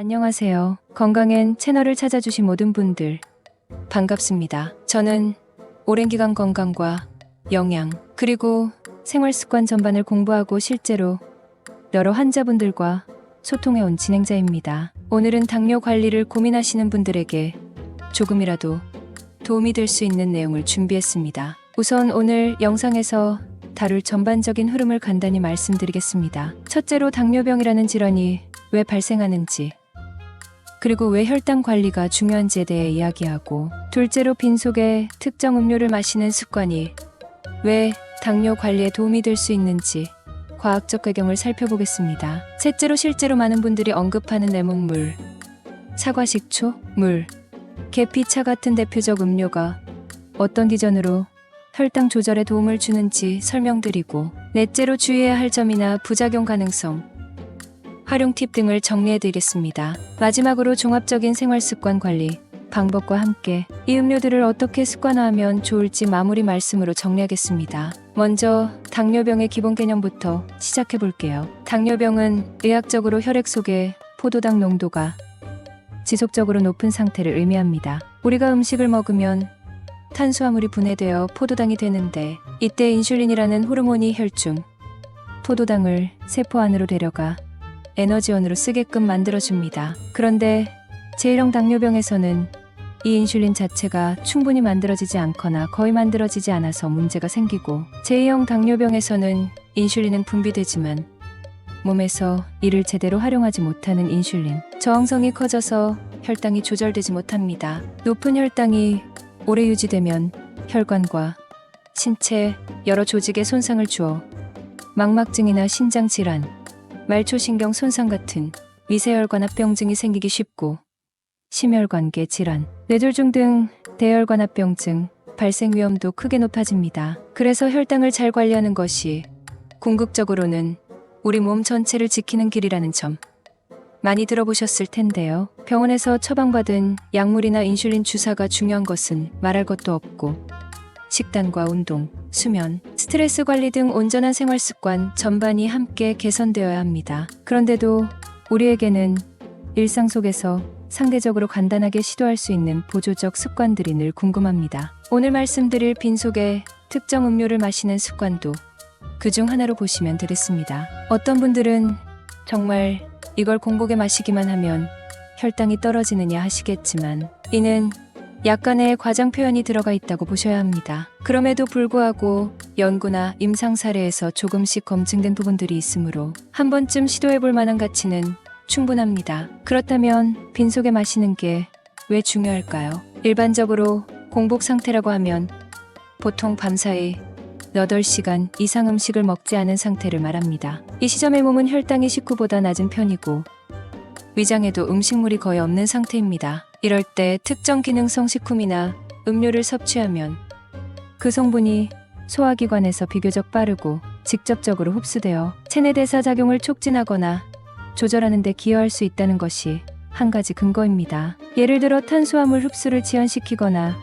안녕하세요. 건강엔 채널을 찾아주신 모든 분들 반갑습니다. 저는 오랜 기간 건강과 영양 그리고 생활 습관 전반을 공부하고 실제로 여러 환자분들과 소통해온 진행자입니다. 오늘은 당뇨 관리를 고민하시는 분들에게 조금이라도 도움이 될 수 있는 내용을 준비했습니다. 우선 오늘 영상에서 다룰 전반적인 흐름을 간단히 말씀드리겠습니다. 첫째로 당뇨병이라는 질환이 왜 발생하는지, 그리고 왜 혈당 관리가 중요한지에 대해 이야기하고, 둘째로 빈속에 특정 음료를 마시는 습관이 왜 당뇨 관리에 도움이 될 수 있는지 과학적 배경을 살펴보겠습니다. 셋째로 실제로 많은 분들이 언급하는 레몬물, 사과식초, 물, 계피차 같은 대표적 음료가 어떤 기전으로 혈당 조절에 도움을 주는지 설명드리고, 넷째로 주의해야 할 점이나 부작용 가능성, 활용 팁 등을 정리해드리겠습니다. 마지막으로 종합적인 생활습관 관리 방법과 함께 이 음료들을 어떻게 습관화하면 좋을지 마무리 말씀으로 정리하겠습니다. 먼저 당뇨병의 기본 개념부터 시작해볼게요. 당뇨병은 의학적으로 혈액 속의 포도당 농도가 지속적으로 높은 상태를 의미합니다. 우리가 음식을 먹으면 탄수화물이 분해되어 포도당이 되는데, 이때 인슐린이라는 호르몬이 혈중 포도당을 세포 안으로 데려가 에너지원으로 쓰게끔 만들어줍니다. 그런데 제1형 당뇨병에서는 이 인슐린 자체가 충분히 만들어지지 않거나 거의 만들어지지 않아서 문제가 생기고, 제2형 당뇨병에서는 인슐린은 분비되지만 몸에서 이를 제대로 활용하지 못하는 인슐린 저항성이 커져서 혈당이 조절되지 못합니다. 높은 혈당이 오래 유지되면 혈관과 신체 여러 조직에 손상을 주어 망막증이나 신장질환, 말초신경 손상 같은 미세혈관합병증이 생기기 쉽고, 심혈관계 질환, 뇌졸중 등 대혈관합병증 발생 위험도 크게 높아집니다. 그래서 혈당을 잘 관리하는 것이 궁극적으로는 우리 몸 전체를 지키는 길이라는 점 많이 들어보셨을 텐데요. 병원에서 처방받은 약물이나 인슐린 주사가 중요한 것은 말할 것도 없고, 식단과 운동, 수면, 스트레스 관리 등 온전한 생활 습관 전반이 함께 개선되어야 합니다. 그런데도 우리에게는 일상 속에서 상대적으로 간단하게 시도할 수 있는 보조적 습관들이 늘 궁금합니다. 오늘 말씀드릴 빈속에 특정 음료를 마시는 습관도 그중 하나로 보시면 되겠습니다. 어떤 분들은 정말 이걸 공복에 마시기만 하면 혈당이 떨어지느냐 하시겠지만, 이는 약간의 과장 표현이 들어가 있다고 보셔야 합니다. 그럼에도 불구하고 연구나 임상 사례에서 조금씩 검증된 부분들이 있으므로 한 번쯤 시도해볼 만한 가치는 충분합니다. 그렇다면 빈속에 마시는 게 왜 중요할까요? 일반적으로 공복 상태라고 하면 보통 밤사이 8시간 이상 음식을 먹지 않은 상태를 말합니다. 이 시점의 몸은 혈당이 식후보다 낮은 편이고 위장에도 음식물이 거의 없는 상태입니다. 이럴 때 특정 기능성 식품이나 음료를 섭취하면 그 성분이 소화기관에서 비교적 빠르고 직접적으로 흡수되어 체내대사 작용을 촉진하거나 조절하는 데 기여할 수 있다는 것이 한 가지 근거입니다. 예를 들어 탄수화물 흡수를 지연시키거나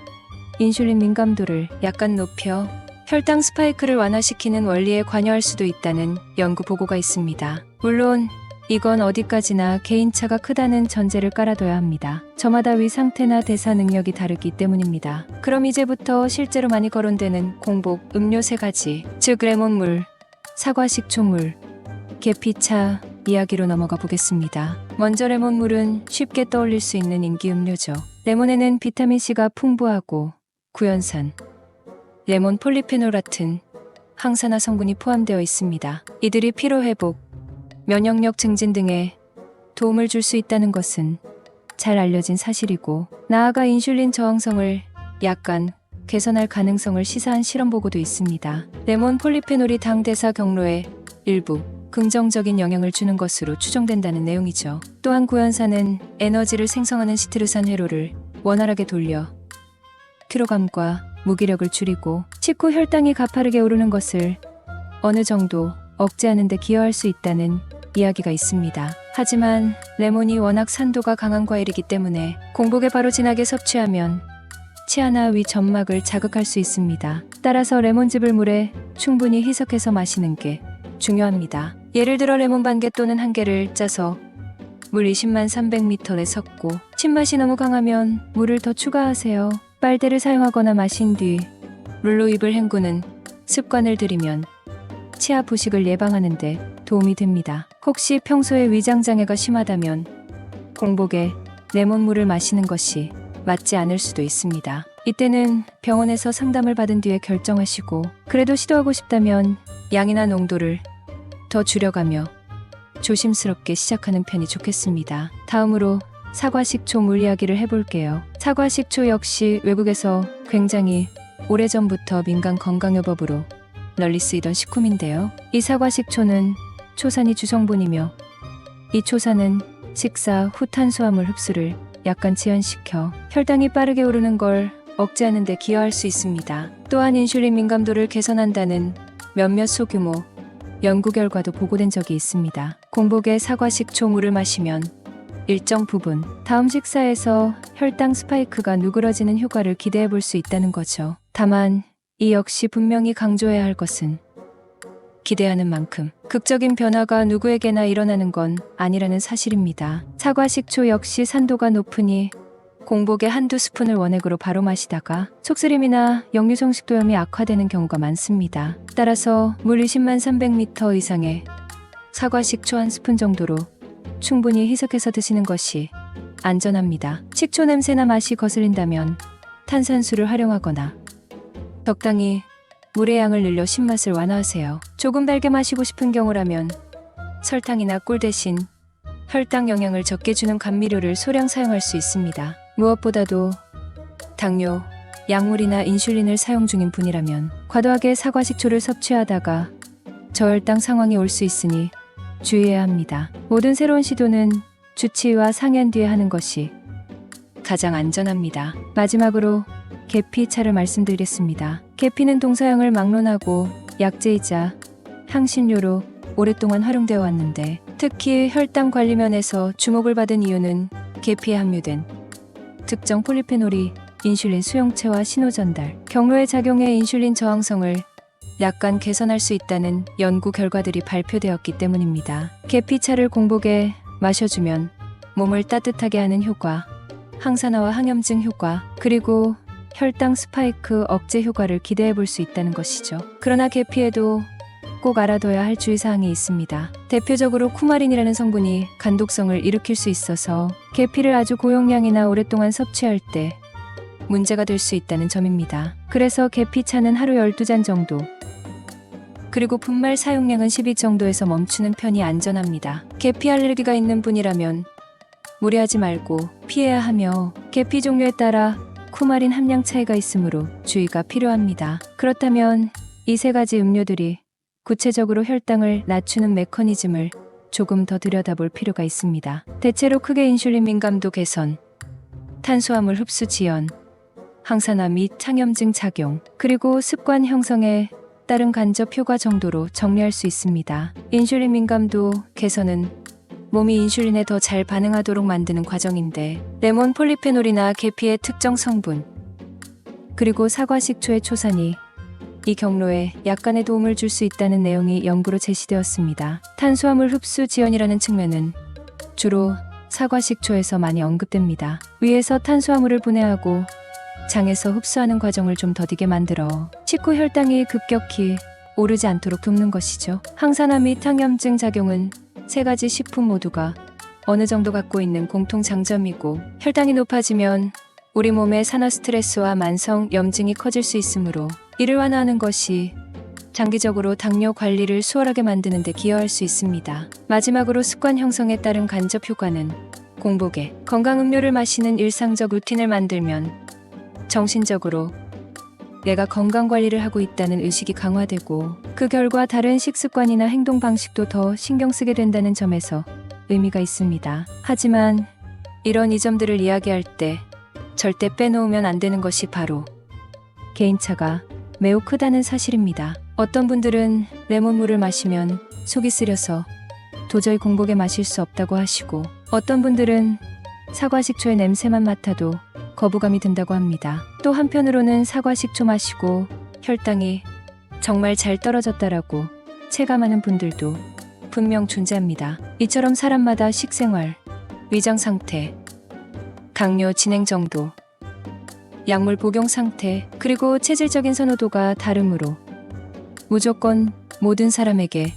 인슐린 민감도를 약간 높여 혈당 스파이크를 완화시키는 원리에 관여할 수도 있다는 연구 보고가 있습니다. 물론 이건 어디까지나 개인차가 크다는 전제를 깔아둬야 합니다. 저마다 위 상태나 대사 능력이 다르기 때문입니다. 그럼 이제부터 실제로 많이 거론되는 공복 음료 3가지, 즉 레몬물, 사과식초물, 계피차 이야기로 넘어가 보겠습니다. 먼저 레몬물은 쉽게 떠올릴 수 있는 인기 음료죠. 레몬에는 비타민C가 풍부하고 구연산, 레몬 폴리페놀 같은 항산화 성분이 포함되어 있습니다. 이들이 피로회복, 면역력 증진 등에 도움을 줄 수 있다는 것은 잘 알려진 사실이고, 나아가 인슐린 저항성을 약간 개선할 가능성을 시사한 실험 보고도 있습니다. 레몬 폴리페놀이 당 대사 경로에 일부 긍정적인 영향을 주는 것으로 추정된다는 내용이죠. 또한 구연산은 에너지를 생성하는 시트르산 회로를 원활하게 돌려 피로감과 무기력을 줄이고 식후 혈당이 가파르게 오르는 것을 어느 정도 억제하는 데 기여할 수 있다는 이야기가 있습니다. 하지만 레몬이 워낙 산도가 강한 과일이기 때문에 공복에 바로 진하게 섭취하면 치아나 위 점막을 자극할 수 있습니다. 따라서 레몬즙을 물에 충분히 희석해서 마시는 게 중요합니다. 예를 들어 레몬 반 개 또는 1개를 짜서 물 20만 300ml에 섞고 신맛이 너무 강하면 물을 더 추가하세요. 빨대를 사용하거나 마신 뒤 물로 입을 헹구는 습관을 들이면 치아 부식을 예방하는 데 도움이 됩니다. 혹시 평소에 위장장애가 심하다면 공복에 레몬물을 마시는 것이 맞지 않을 수도 있습니다. 이때는 병원에서 상담을 받은 뒤에 결정하시고 그래도 시도하고 싶다면 양이나 농도를 더 줄여가며 조심스럽게 시작하는 편이 좋겠습니다. 다음으로 사과식초 물 이야기를 해볼게요. 사과식초 역시 외국에서 굉장히 오래전부터 민간 건강요법으로 널리 쓰이던 식품인데요. 이 사과식초는 초산이 주성분이며 이 초산은 식사 후 탄수화물 흡수를 약간 제한시켜 혈당이 빠르게 오르는 걸 억제하는 데 기여할 수 있습니다. 또한 인슐린 민감도를 개선한다는 몇몇 소규모 연구 결과도 보고된 적이 있습니다. 공복에 사과식초 물을 마시면 일정 부분 다음 식사에서 혈당 스파이크가 누그러지는 효과를 기대해 볼 수 있다는 거죠. 다만 이 역시 분명히 강조해야 할 것은 기대하는 만큼 극적인 변화가 누구에게나 일어나는 건 아니라는 사실입니다. 사과식초 역시 산도가 높으니 공복에 한두 스푼을 원액으로 바로 마시다가 속쓰림이나 역류성 식도염이 악화되는 경우가 많습니다. 따라서 물 20만 300ml 이상의 사과식초 한 스푼 정도로 충분히 희석해서 드시는 것이 안전합니다. 식초 냄새나 맛이 거슬린다면 탄산수를 활용하거나 적당히 물의 양을 늘려 신맛을 완화하세요. 조금 달게 마시고 싶은 경우라면 설탕이나 꿀 대신 혈당 영향을 적게 주는 감미료를 소량 사용할 수 있습니다. 무엇보다도 당뇨, 약물이나 인슐린을 사용 중인 분이라면 과도하게 사과식초를 섭취하다가 저혈당 상황이 올 수 있으니 주의해야 합니다. 모든 새로운 시도는 주치의와 상의한 뒤에 하는 것이 가장 안전합니다. 마지막으로 계피차를 말씀드리겠습니다. 계피는 동서양을 막론하고 약재이자 향신료로 오랫동안 활용되어 왔는데 특히 혈당 관리 면에서 주목을 받은 이유는 계피에 함유된 특정 폴리페놀이 인슐린 수용체와 신호 전달, 경로에 작용해 인슐린 저항성을 약간 개선할 수 있다는 연구 결과들이 발표되었기 때문입니다. 계피차를 공복에 마셔주면 몸을 따뜻하게 하는 효과, 항산화와 항염증 효과, 그리고 혈당 스파이크 억제 효과를 기대해 볼 수 있다는 것이죠. 그러나 계피에도 꼭 알아둬야 할 주의사항이 있습니다. 대표적으로 쿠마린이라는 성분이 간독성을 일으킬 수 있어서 계피를 아주 고용량이나 오랫동안 섭취할 때 문제가 될 수 있다는 점입니다. 그래서 계피차는 하루 12잔 정도, 그리고 분말 사용량은 12 정도에서 멈추는 편이 안전합니다. 계피 알레르기가 있는 분이라면 무리하지 말고 피해야 하며 계피 종류에 따라 쿠마린 함량 차이가 있으므로 주의가 필요합니다. 그렇다면 이 세 가지 음료들이 구체적으로 혈당을 낮추는 메커니즘을 조금 더 들여다볼 필요가 있습니다. 대체로 크게 인슐린 민감도 개선, 탄수화물 흡수 지연, 항산화 및 항염증 작용, 그리고 습관 형성에 따른 간접 효과 정도로 정리할 수 있습니다. 인슐린 민감도 개선은 몸이 인슐린에 더 잘 반응하도록 만드는 과정인데 레몬 폴리페놀이나 계피의 특정 성분, 그리고 사과식초의 초산이 이 경로에 약간의 도움을 줄 수 있다는 내용이 연구로 제시되었습니다. 탄수화물 흡수 지연이라는 측면은 주로 사과식초에서 많이 언급됩니다. 위에서 탄수화물을 분해하고 장에서 흡수하는 과정을 좀 더디게 만들어 식후 혈당이 급격히 오르지 않도록 돕는 것이죠. 항산화 및 항염증 작용은 세 가지 식품 모두가 어느 정도 갖고 있는 공통 장점이고 혈당이 높아지면 우리 몸의 산화 스트레스와 만성 염증이 커질 수 있으므로 이를 완화하는 것이 장기적으로 당뇨 관리를 수월하게 만드는 데 기여할 수 있습니다. 마지막으로 습관 형성에 따른 간접 효과는 공복에 건강 음료를 마시는 일상적 루틴을 만들면 정신적으로 내가 건강 관리를 하고 있다는 의식이 강화되고 그 결과 다른 식습관이나 행동 방식도 더 신경 쓰게 된다는 점에서 의미가 있습니다. 하지만 이런 이점들을 이야기할 때 절대 빼놓으면 안 되는 것이 바로 개인차가 매우 크다는 사실입니다. 어떤 분들은 레몬물을 마시면 속이 쓰려서 도저히 공복에 마실 수 없다고 하시고 어떤 분들은 사과식초의 냄새만 맡아도 거부감이 든다고 합니다. 또 한편으로는 사과식초 마시고 혈당이 정말 잘 떨어졌다라고 체감하는 분들도 분명 존재합니다. 이처럼 사람마다 식생활, 위장 상태, 당뇨 진행 정도, 약물 복용 상태, 그리고 체질적인 선호도가 다르므로 무조건 모든 사람에게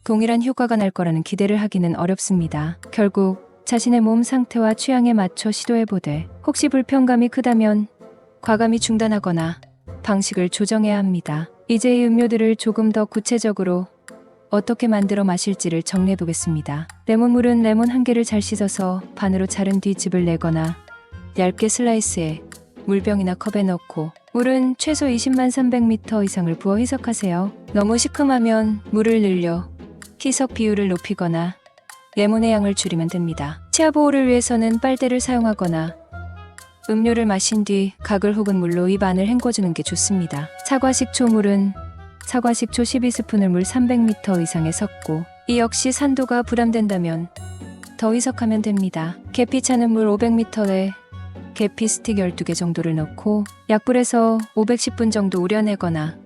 동일한 효과가 날 거라는 기대를 하기는 어렵습니다. 결국 자신의 몸 상태와 취향에 맞춰 시도해보되 혹시 불편감이 크다면 과감히 중단하거나 방식을 조정해야 합니다. 이제 이 음료들을 조금 더 구체적으로 어떻게 만들어 마실지를 정리해보겠습니다. 레몬물은 레몬 한 개를 잘 씻어서 반으로 자른 뒤 즙을 내거나 얇게 슬라이스해 물병이나 컵에 넣고 물은 최소 20만 300ml 이상을 부어 희석하세요. 너무 시큼하면 물을 늘려 희석 비율을 높이거나 레몬의 양을 줄이면 됩니다. 치아 보호를 위해서는 빨대를 사용하거나 음료를 마신 뒤 가글 혹은 물로 입 안을 헹궈주는 게 좋습니다. 사과 식초물은 사과 식초 12스푼을 물 300ml 이상에 섞고 이 역시 산도가 부담된다면 더 희석하면 됩니다. 계피차는 물 500ml에 계피 스틱 12개 정도를 넣고 약불에서 510분 정도 우려내거나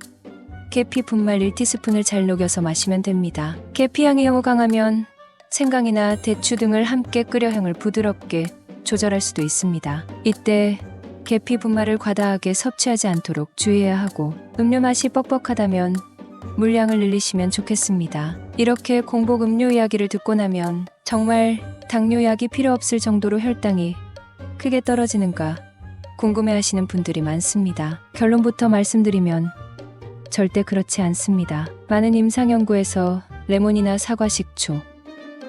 계피 분말 1티스푼을 잘 녹여서 마시면 됩니다. 계피향이 너무 강하면 생강이나 대추 등을 함께 끓여 향을 부드럽게 조절할 수도 있습니다. 이때 계피 분말을 과다하게 섭취하지 않도록 주의해야 하고 음료 맛이 뻑뻑하다면 물량을 늘리시면 좋겠습니다. 이렇게 공복 음료 이야기를 듣고 나면 정말 당뇨약이 필요 없을 정도로 혈당이 크게 떨어지는가 궁금해하시는 분들이 많습니다. 결론부터 말씀드리면 절대 그렇지 않습니다. 많은 임상 연구에서 레몬이나 사과 식초,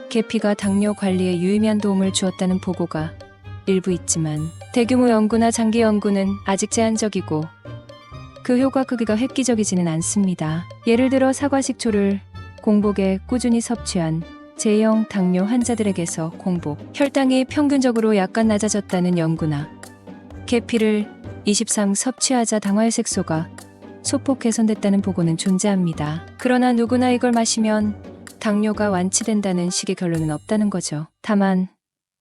계피가 당뇨 관리에 유의미한 도움을 주었다는 보고가 일부 있지만 대규모 연구나 장기 연구는 아직 제한적이고 그 효과 크기가 획기적이지는 않습니다. 예를 들어 사과 식초를 공복에 꾸준히 섭취한 제2형 당뇨 환자들에게서 공복 혈당이 평균적으로 약간 낮아졌다는 연구나 계피를 23 섭취하자 당화혈색소가 소폭 개선됐다는 보고는 존재합니다. 그러나 누구나 이걸 마시면 당뇨가 완치된다는 식의 결론은 없다는 거죠. 다만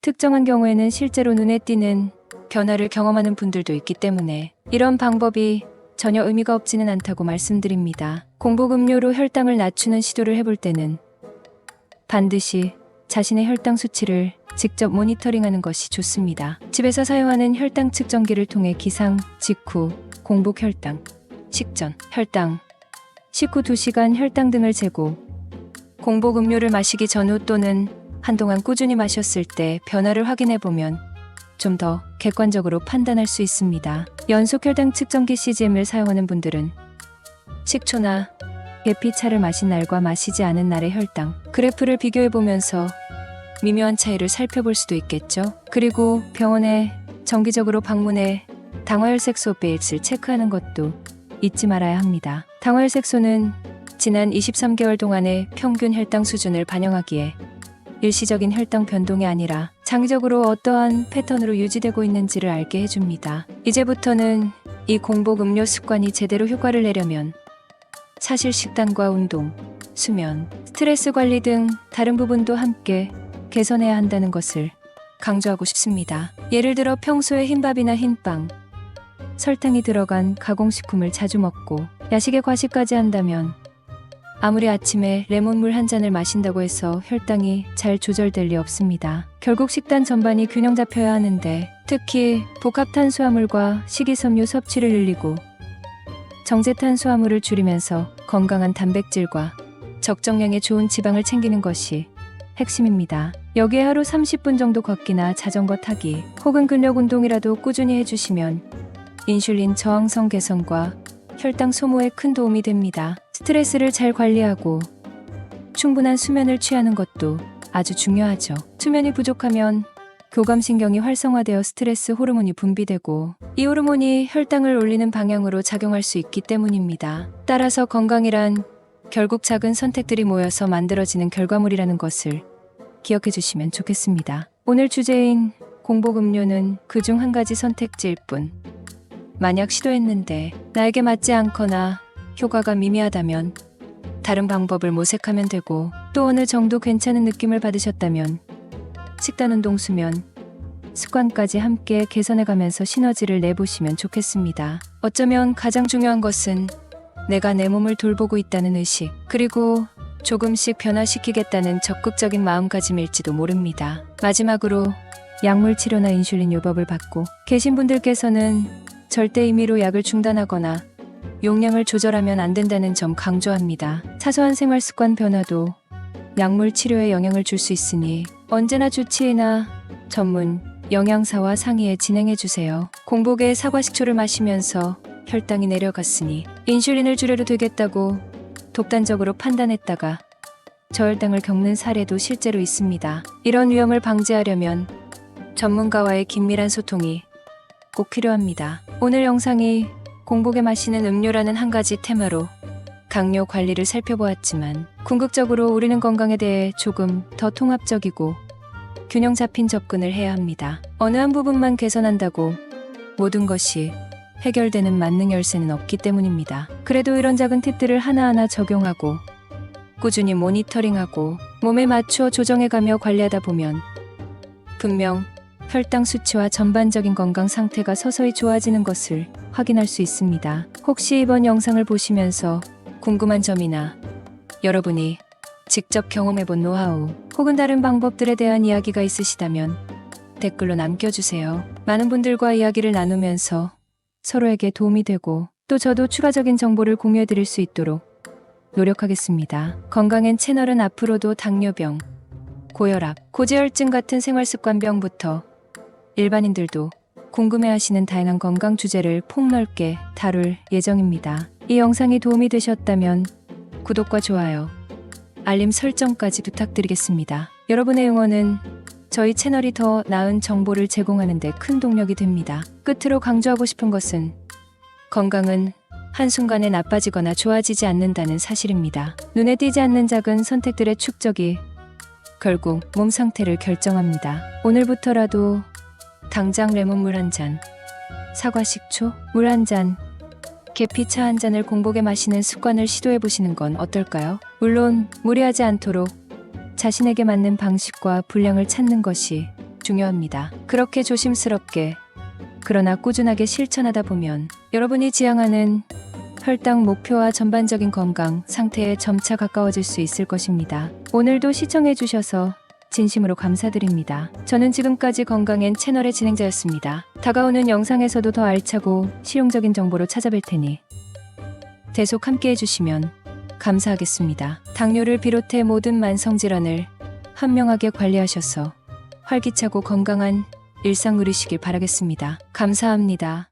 특정한 경우에는 실제로 눈에 띄는 변화를 경험하는 분들도 있기 때문에 이런 방법이 전혀 의미가 없지는 않다고 말씀드립니다. 공복 음료로 혈당을 낮추는 시도를 해볼 때는 반드시 자신의 혈당 수치를 직접 모니터링하는 것이 좋습니다. 집에서 사용하는 혈당 측정기를 통해 기상 직후 공복 혈당, 식전 혈당, 식후 2시간 혈당 등을 재고 공복 음료를 마시기 전후 또는 한동안 꾸준히 마셨을 때 변화를 확인해보면 좀 더 객관적으로 판단할 수 있습니다. 연속 혈당 측정기 CGM을 사용하는 분들은 식초나 계피차를 마신 날과 마시지 않은 날의 혈당 그래프를 비교해보면서 미묘한 차이를 살펴볼 수도 있겠죠. 그리고 병원에 정기적으로 방문해 당화혈색소 베이스를 체크하는 것도 잊지 말아야 합니다. 당화혈색소는 지난 23개월 동안의 평균 혈당 수준을 반영하기에 일시적인 혈당 변동이 아니라 장기적으로 어떠한 패턴으로 유지되고 있는지를 알게 해줍니다. 이제부터는 이 공복 음료 습관이 제대로 효과를 내려면 사실 식단과 운동, 수면, 스트레스 관리 등 다른 부분도 함께 개선해야 한다는 것을 강조하고 싶습니다. 예를 들어 평소에 흰밥이나 흰빵, 설탕이 들어간 가공식품을 자주 먹고 야식에 과식까지 한다면 아무리 아침에 레몬물 한 잔을 마신다고 해서 혈당이 잘 조절될 리 없습니다. 결국 식단 전반이 균형 잡혀야 하는데 특히 복합탄수화물과 식이섬유 섭취를 늘리고 정제탄수화물을 줄이면서 건강한 단백질과 적정량의 좋은 지방을 챙기는 것이 핵심입니다. 여기에 하루 30분 정도 걷기나 자전거 타기 혹은 근력 운동이라도 꾸준히 해주시면 인슐린 저항성 개선과 혈당 소모에 큰 도움이 됩니다. 스트레스를 잘 관리하고 충분한 수면을 취하는 것도 아주 중요하죠. 수면이 부족하면 교감신경이 활성화되어 스트레스 호르몬이 분비되고 이 호르몬이 혈당을 올리는 방향으로 작용할 수 있기 때문입니다. 따라서 건강이란 결국 작은 선택들이 모여서 만들어지는 결과물이라는 것을 기억해 주시면 좋겠습니다. 오늘 주제인 공복 음료는 그중 한 가지 선택지일 뿐 만약 시도했는데 나에게 맞지 않거나 효과가 미미하다면 다른 방법을 모색하면 되고 또 어느 정도 괜찮은 느낌을 받으셨다면 식단, 운동, 수면, 습관까지 함께 개선해가면서 시너지를 내보시면 좋겠습니다. 어쩌면 가장 중요한 것은 내가 내 몸을 돌보고 있다는 의식 그리고 조금씩 변화시키겠다는 적극적인 마음가짐일지도 모릅니다. 마지막으로 약물 치료나 인슐린 요법을 받고 계신 분들께서는 절대 임의로 약을 중단하거나 용량을 조절하면 안 된다는 점 강조합니다. 사소한 생활 습관 변화도 약물 치료에 영향을 줄 수 있으니 언제나 주치의나 전문 영양사와 상의해 진행해 주세요. 공복에 사과식초를 마시면서 혈당이 내려갔으니 인슐린을 줄여도 되겠다고 독단적으로 판단했다가 저혈당을 겪는 사례도 실제로 있습니다. 이런 위험을 방지하려면 전문가와의 긴밀한 소통이 꼭 필요합니다. 오늘 영상이 공복에 마시는 음료라는 한 가지 테마로 당뇨 관리를 살펴보았지만 궁극적으로 우리는 건강에 대해 조금 더 통합적이고 균형 잡힌 접근을 해야 합니다. 어느 한 부분만 개선한다고 모든 것이 해결되는 만능 열쇠는 없기 때문입니다. 그래도 이런 작은 팁들을 하나하나 적용하고 꾸준히 모니터링하고 몸에 맞추어 조정해가며 관리하다 보면 분명 혈당 수치와 전반적인 건강 상태가 서서히 좋아지는 것을 확인할 수 있습니다. 혹시 이번 영상을 보시면서 궁금한 점이나 여러분이 직접 경험해본 노하우 혹은 다른 방법들에 대한 이야기가 있으시다면 댓글로 남겨주세요. 많은 분들과 이야기를 나누면서 서로에게 도움이 되고 또 저도 추가적인 정보를 공유해드릴 수 있도록 노력하겠습니다. 건강엔 채널은 앞으로도 당뇨병, 고혈압, 고지혈증 같은 생활습관병부터 일반인들도 궁금해하시는 다양한 건강 주제를 폭넓게 다룰 예정입니다. 이 영상이 도움이 되셨다면 구독과 좋아요, 알림 설정까지 부탁드리겠습니다. 여러분의 응원은 저희 채널이 더 나은 정보를 제공하는 데 큰 동력이 됩니다. 끝으로 강조하고 싶은 것은 건강은 한순간에 나빠지거나 좋아지지 않는다는 사실입니다. 눈에 띄지 않는 작은 선택들의 축적이 결국 몸 상태를 결정합니다. 오늘부터라도 당장 레몬물 한 잔, 사과식초 물 한 잔, 계피차 한 잔을 공복에 마시는 습관을 시도해보시는 건 어떨까요? 물론 무리하지 않도록 자신에게 맞는 방식과 분량을 찾는 것이 중요합니다. 그렇게 조심스럽게 그러나 꾸준하게 실천하다 보면 여러분이 지향하는 혈당 목표와 전반적인 건강 상태에 점차 가까워질 수 있을 것입니다. 오늘도 시청해주셔서 진심으로 감사드립니다. 저는 지금까지 건강엔 채널의 진행자였습니다. 다가오는 영상에서도 더 알차고 실용적인 정보로 찾아뵐 테니 계속 함께 해주시면 감사하겠습니다. 당뇨를 비롯해 모든 만성질환을 현명하게 관리하셔서 활기차고 건강한 일상 누리시길 바라겠습니다. 감사합니다.